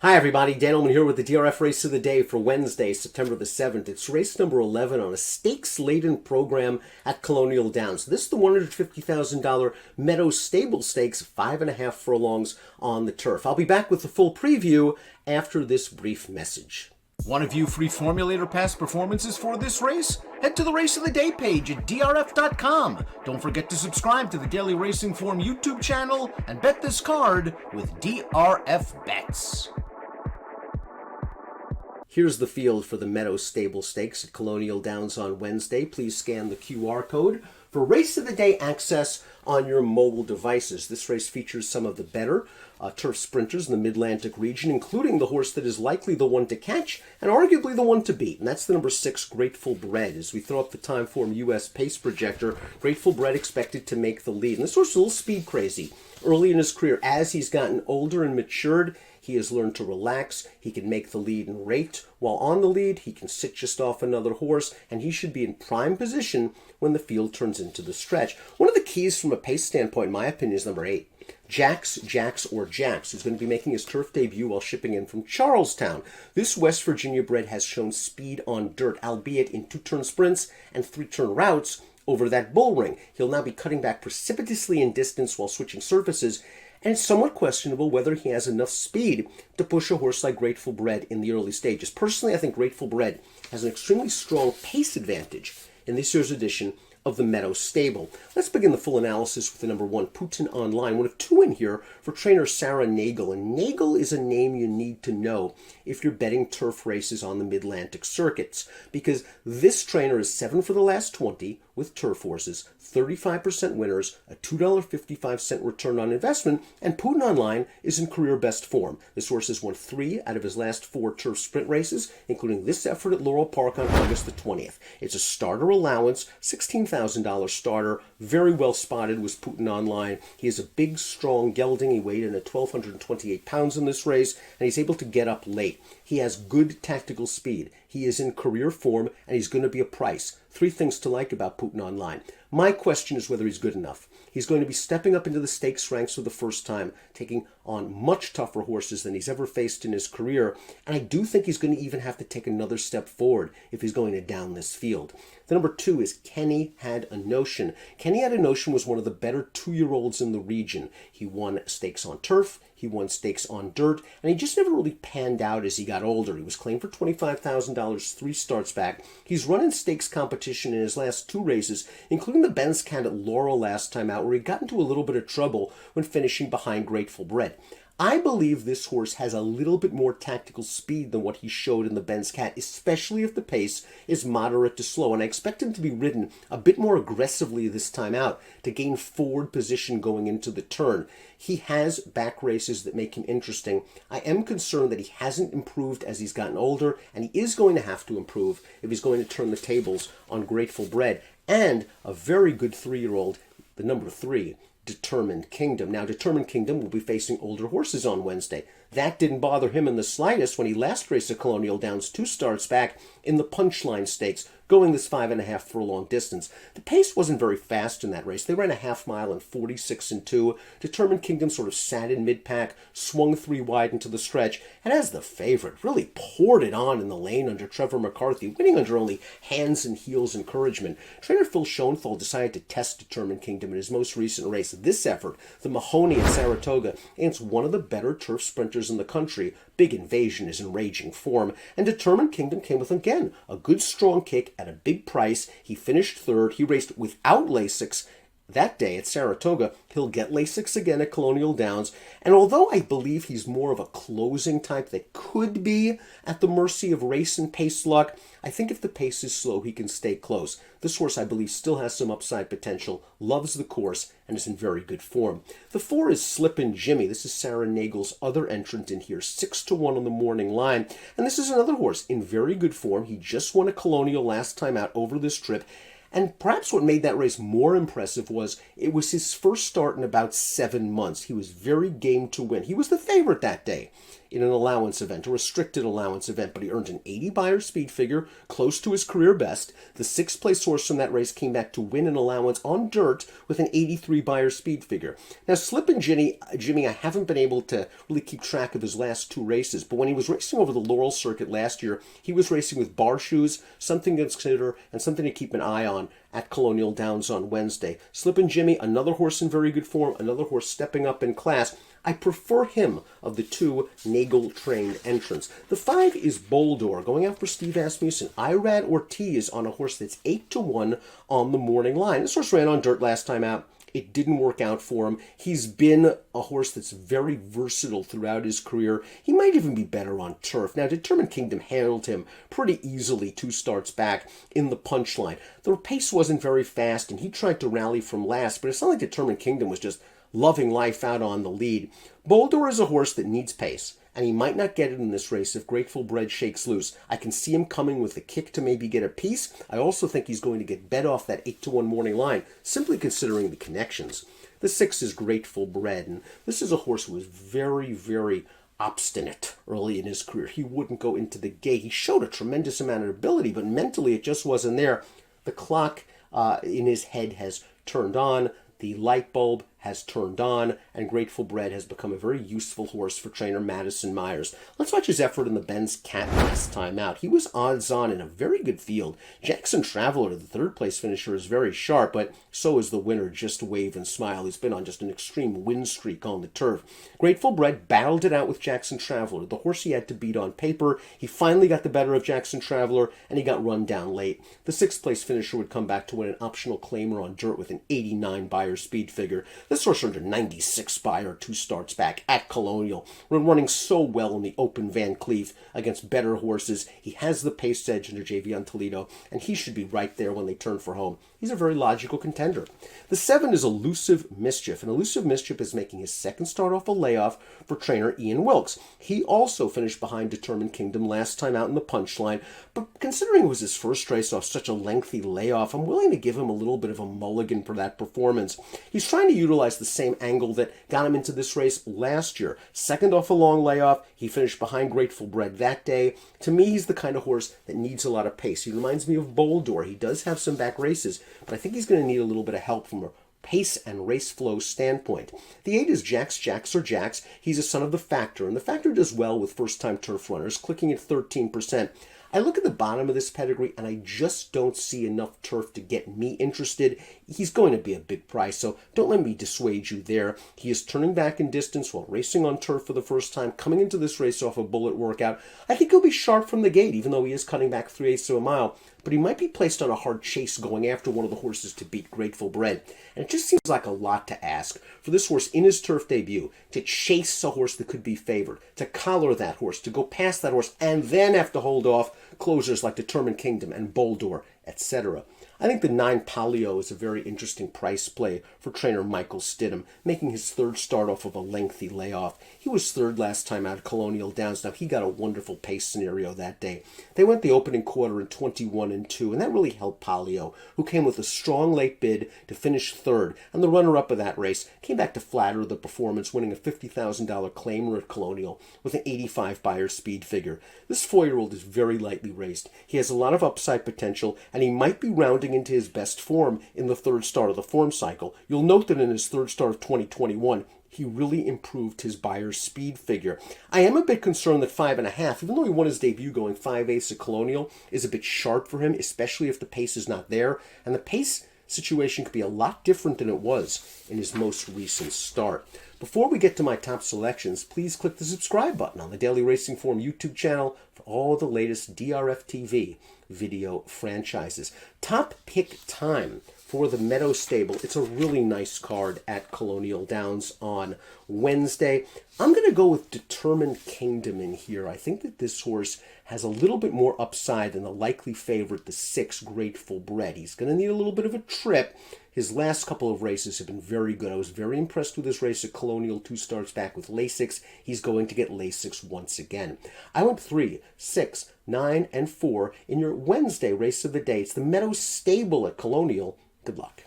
Hi everybody, Dan Illman here with the DRF race of the day for Wednesday, September the 7th. It's race number 11 on a stakes-laden program at Colonial Downs. This is the $150,000 Meadow Stable Stakes, 5.5 furlongs on the turf. I'll be back with the full preview after this brief message. Want to view free Formulator past performances for this race? Head to the Race of the Day page at DRF.com. Don't forget to subscribe to the Daily Racing Form YouTube channel and bet this card with DRF Bets. Here's the field for the Meadow Stable Stakes at Colonial Downs on Wednesday. Please scan the QR code for Race of the Day access on your mobile devices. This race features some of the better turf sprinters in the Mid-Atlantic region, including the horse that is likely the one to catch and arguably the one to beat, and that's the number 6, Grateful Bread. As we throw up the Timeform US pace projector, Grateful Bread expected to make the lead. And this horse is a little speed crazy. Early in his career, as he's gotten older and matured, he has learned to relax. He can make the lead and rate. While on the lead, he can sit just off another horse, and he should be in prime position when the field turns into the stretch. One of the keys from a pace standpoint, in my opinion, is number 8. Jax, who's going to be making his turf debut while shipping in from Charlestown. This West Virginia bred has shown speed on dirt, albeit in 2-turn sprints and 3-turn routes over that bull ring. He'll now be cutting back precipitously in distance while switching surfaces, and it's somewhat questionable whether he has enough speed to push a horse like Grateful Bread in the early stages. Personally, I think Grateful Bread has an extremely strong pace advantage in this year's edition of the Meadow Stable. Let's begin the full analysis with the number 1, Putin Online. One of 2 in here for trainer Sarah Nagel. And Nagel is a name you need to know if you're betting turf races on the Mid-Atlantic circuits, because this trainer is 7 for the last 20 with turf horses, 35% winners, a $2.55 return on investment, and Putin Online is in career best form. This horse has won 3 out of his last 4 turf sprint races, including this effort at Laurel Park on August the 20th. It's a starter allowance, $16,000 starter, very well spotted was Putin Online. He is a big, strong gelding. He weighed in at 1,228 pounds in this race, and he's able to get up late. He has good tactical speed. He is in career form, and he's going to be a price. 3 things to like about Putin Online. My question is whether he's good enough. He's going to be stepping up into the stakes ranks for the first time, taking on much tougher horses than he's ever faced in his career, and I do think he's going to even have to take another step forward if he's going to down this field. The number 2 is Kenny Had a Notion. Kenny Had a Notion was one of the better 2-year-olds in the region. He won stakes on turf, he won stakes on dirt, and he just never really panned out as he got older. He was claimed for $25,000 3 starts back. He's run in stakes competition in his last 2 races, including the Benz Cat at Laurel last time out, where he got into a little bit of trouble when finishing behind Grateful Bread. I believe this horse has a little bit more tactical speed than what he showed in the Benz Cat, especially if the pace is moderate to slow, and I expect him to be ridden a bit more aggressively this time out to gain forward position going into the turn. He has back races that make him interesting. I am concerned that he hasn't improved as he's gotten older, and he is going to have to improve if he's going to turn the tables on Grateful Bread. And a very good 3-year-old, the number 3, Determined Kingdom. Now, Determined Kingdom will be facing older horses on Wednesday. That didn't bother him in the slightest when he last raced at Colonial Downs 2 starts back in the Punchline Stakes, going this 5.5 furlong distance. The pace wasn't very fast in that race. They ran a half mile in 46-2. Determined Kingdom sort of sat in mid-pack, swung 3 wide into the stretch, and as the favorite, really poured it on in the lane under Trevor McCarthy, winning under only hands and heels encouragement. Trainer Phil Schoenthal decided to test Determined Kingdom in his most recent race. This effort, the Mahoney at Saratoga, against one of the better turf sprinters in the country. Big Invasion is in raging form, and Determined Kingdom came with, again, a good strong kick at a big price. He finished 3rd. He raced without Lasix that day at Saratoga. He'll get Lasix again at Colonial Downs, and although I believe he's more of a closing type that could be at the mercy of race and pace luck, I think if the pace is slow, he can stay close. This horse, I believe, still has some upside potential, loves the course, and is in very good form. The 4 is Slippin' Jimmy. This is Sarah Nagel's other entrant in here, 6-1 on the morning line, and this is another horse in very good form. He just won a Colonial last time out over this trip, and perhaps what made that race more impressive was it was his first start in about 7 months. He was very game to win. He was the favorite that day. in an allowance event, a restricted allowance event, but he earned an 80 Beyer speed figure, close to his career best. The sixth place horse from that race came back to win an allowance on dirt with an 83 Beyer speed figure. Now, Slippin' Jimmy, I haven't been able to really keep track of his last two races, but when he was racing over the Laurel circuit last year, he was racing with bar shoes, something to consider and something to keep an eye on at Colonial Downs on Wednesday. Slippin' Jimmy, another horse in very good form, another horse stepping up in class. I prefer him of the two Nagel-trained entrants. The 5 is Boldor, going out for Steve Asmussen. Irad Ortiz on a horse that's 8-1 on the morning line. This horse ran on dirt last time out. It didn't work out for him. He's been a horse that's very versatile throughout his career. He might even be better on turf. Now, Determined Kingdom handled him pretty easily 2 starts back in the punchline. The pace wasn't very fast, and he tried to rally from last, but it's not like Determined Kingdom was just loving life out on the lead. Boldor is a horse that needs pace, and he might not get it in this race if Grateful Bread shakes loose. I can see him coming with a kick to maybe get a piece. I also think he's going to get bet off that 8-1 morning line, simply considering the connections. The 6 is Grateful Bread, and this is a horse who was very, very obstinate early in his career. He wouldn't go into the gate. He showed a tremendous amount of ability, but mentally it just wasn't there. The clock in his head has turned on. The light bulb has turned on, and Grateful Bread has become a very useful horse for trainer Madison Myers. Let's watch his effort in the Ben's Cat last time out. He was odds-on in a very good field. Jackson Traveler, the third-place finisher, is very sharp, but so is the winner, Just Wave and Smile. He's been on just an extreme win streak on the turf. Grateful Bread battled it out with Jackson Traveler, the horse he had to beat on paper. He finally got the better of Jackson Traveler, and he got run down late. The sixth-place finisher would come back to win an optional claimer on dirt with an 89 Beyer speed figure. This horse earned a 96 Beyer 2 starts back at Colonial. Running so well in the Open Van Cleef against better horses. He has the pace edge under Javion Toledo, and he should be right there when they turn for home. He's a very logical contender. The 7 is Elusive Mischief, and Elusive Mischief is making his second start off a layoff for trainer Ian Wilkes. He also finished behind Determined Kingdom last time out in the punchline, but considering it was his first race off such a lengthy layoff, I'm willing to give him a little bit of a mulligan for that performance. He's trying to utilize the same angle that got him into this race last year. Second off a long layoff, he finished behind Grateful Bread that day. To me, he's the kind of horse that needs a lot of pace. He reminds me of Boldor. He does have some back races, but I think he's going to need a little bit of help from a pace and race flow standpoint. The 8 is Jax or Jax. He's a son of the Factor, and the Factor does well with first-time turf runners, clicking at 13%. I look at the bottom of this pedigree, and I just don't see enough turf to get me interested. He's going to be a big price, so don't let me dissuade you there. He is turning back in distance while racing on turf for the first time, coming into this race off a bullet workout. I think he'll be sharp from the gate, even though he is cutting back 3/8 of a mile. But he might be placed on a hard chase going after one of the horses to beat Grateful Bread. And it just seems like a lot to ask for this horse in his turf debut to chase a horse that could be favored, to collar that horse, to go past that horse, and then have to hold off closers like Determined Kingdom and Boldor, etc. I think the 9 Palio is a very interesting price play for trainer Michael Stidham, making his third start off of a lengthy layoff. He was third last time out at Colonial Downs. Now, he got a wonderful pace scenario that day. They went the opening quarter in 21-2, and that really helped Palio, who came with a strong late bid to finish third. And the runner-up of that race came back to flatter the performance, winning a $50,000 claimer at Colonial with an 85 Beyer speed figure. This 4-year-old is very lightly raced. He has a lot of upside potential, and he might be rounding into his best form in the third start of the form cycle. You'll note that in his third start of 2021, he really improved his Beyer speed figure. I am a bit concerned that 5.5, even though he won his debut going 5/8 at Colonial, is a bit sharp for him, especially if the pace is not there. And the pace situation could be a lot different than it was in his most recent start. Before we get to my top selections, please click the subscribe button on the Daily Racing Form YouTube channel for all the latest DRFTV video franchises. Top pick time for the Meadow stable. It's a really nice card at Colonial Downs on Wednesday. I'm going to go with Determined Kingdom in here. I think that this horse has a little bit more upside than the likely favorite, the 6 Grateful Bread. He's going to need a little bit of a trip. His last couple of races have been very good. I was very impressed with his race at Colonial 2 starts back with Lasix. He's going to get Lasix once again. I went 3, 6, 9, and 4 in your Wednesday race of the day. It's the Meadow stable at Colonial. Good luck.